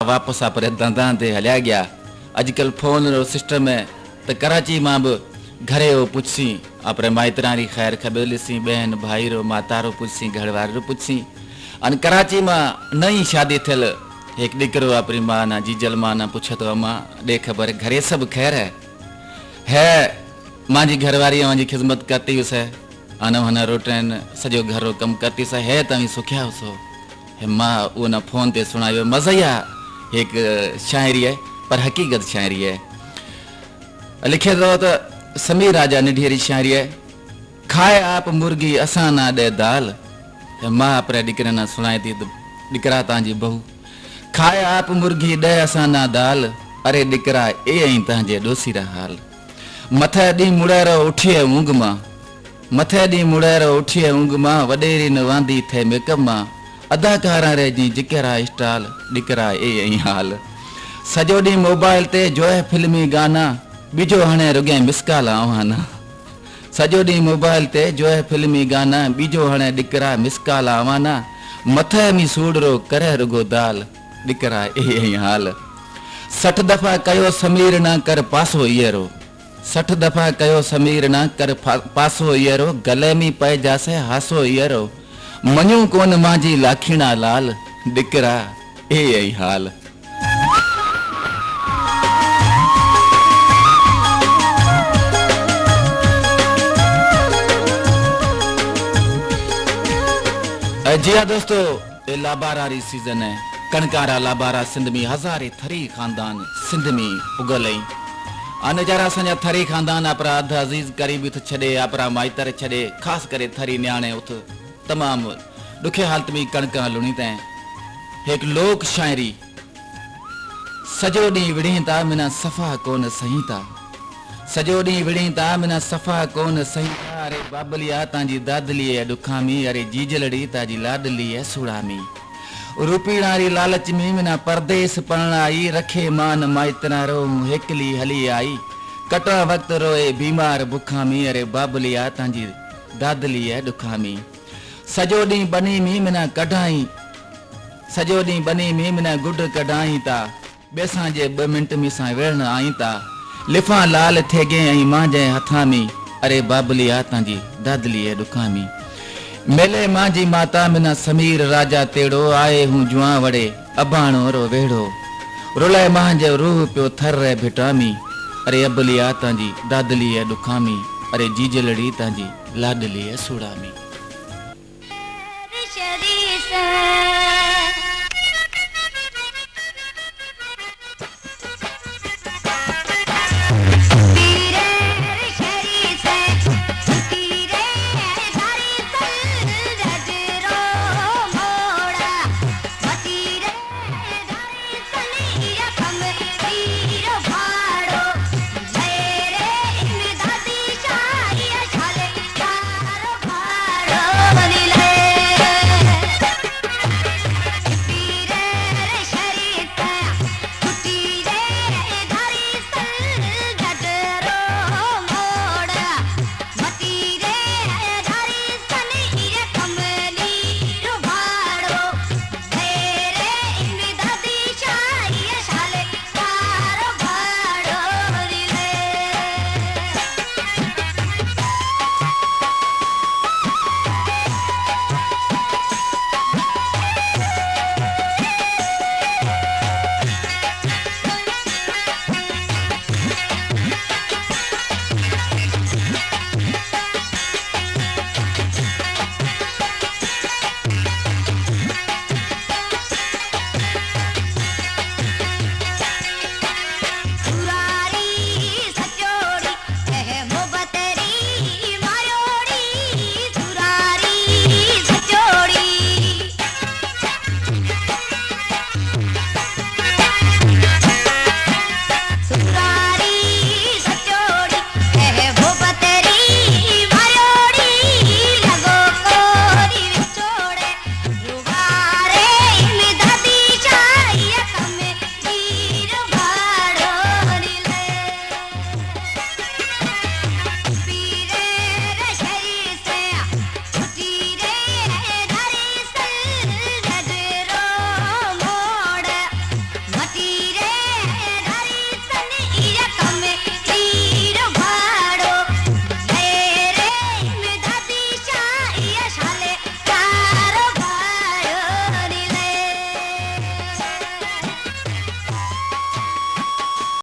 वापस अपने दंदां ते हलिया गया। अजकल फोन रो सिस्टम है तो कराची मां भी घरे हो पुछसी अपने माइतरानी खैर खबर लिसी बहन भाई रो माता रो पुछसी घरवार रो पुछसी। अन कराची मां नई शादी थियल एक दिकरो अपनी मां ना जीजल मां ना पूछे तो अम्मा दे खबर घरे सब खैर है मांजी घरवारी मांजी खिदमत करती उसे आना वना रोटन सजो घर रो कम करती से है तवी सुखिया उसो है मां वो ना फोन ते सुनायो मज़ा एक शायरी है पर हकीकत शायरी है। लिखे तो समीर राजा निढेरी शायरी है। खाए आप मुर्गी असा ना दे दाल मां अपने दिकरे ना सुनाई थी दिकरा तांजी बहू खाए आप मुर्गी दे असा ना दाल अरे दिकरा ए आई तांजे डोसी रा हाल मथे दी मुड़ेरो उठिए ऊंग मां मथे दी मुड़ेरो उठिए ऊंग मां वडेरी न वांदी थे मेकअप मां अदाकारा रे जी जिकरा स्टाल दिकरा ए आई हाल सजो डी मोबाइल ते जोए फिल्मी गाना बीजो हणे रुगे मिसकाल आवाना सजो डी मोबाइल ते जोए फिल्मी गाना बीजो हणे दिकरा मिसकाल आवाना मथे मी सूडरो करे रुगो दाल दिकरा ए आई हाल 60 दफा कयो समीर ना कर पासो येरो 60 दफा कयो समीर ना कर पासो येरो गले में पै जासे हासो येरो मनु कोन मांजी लाखीना लाल दिकरा ए आई हाल। जी हाँ दोस्तों ये लाबारा री सीजन है कणकारा लाबारा सिंध में हजारे थरी खानदान सिंध में उगल आने जरा संजा थरी खानदान अपरा अध अजीज करीबी थ छड़े अपरा माइतर छड़े खास करे थरी न्याणे उथ तमाम दुखे हालत में कणका लुणी तै एक लोक शायरी सजो डी विड़ीता मिना सफा कोन सहीता सजो डी विड़ीता मिना सफा कोन सहीता अरे बाबलिया तांजी दादली है दुखामी अरे जीजलड़ी ताजी लाडली है सुड़ामी रूपीणारी लालच में मिना परदेस पढ़ण आई रखे मान माइतना रो हेकली हली आई कटा वक्त रोए बीमार बुखामी अरे बाबलिया तांजी दादली है दुखामी सजो डी बनी में मिना कढाई सजो डी बनी में मिना गुड कढाई ता बेसा जे 2 मिनट में सा वेण आई ता लिफा लाल थे गे आई मां जे हथा में अरे बाबलिया तांजी दादली है दुखामी मेले मांजी माता मिना समीर राजा तेड़ो आए हूँ जुआ वड़े अबाणो रो वेड़ो रुले मां जे रूह पियो थर रे भिटामी अरे अबलिया तांजी दादली है दुखामी अरे जीजलड़ी तांजी लाडली है सुड़ामी।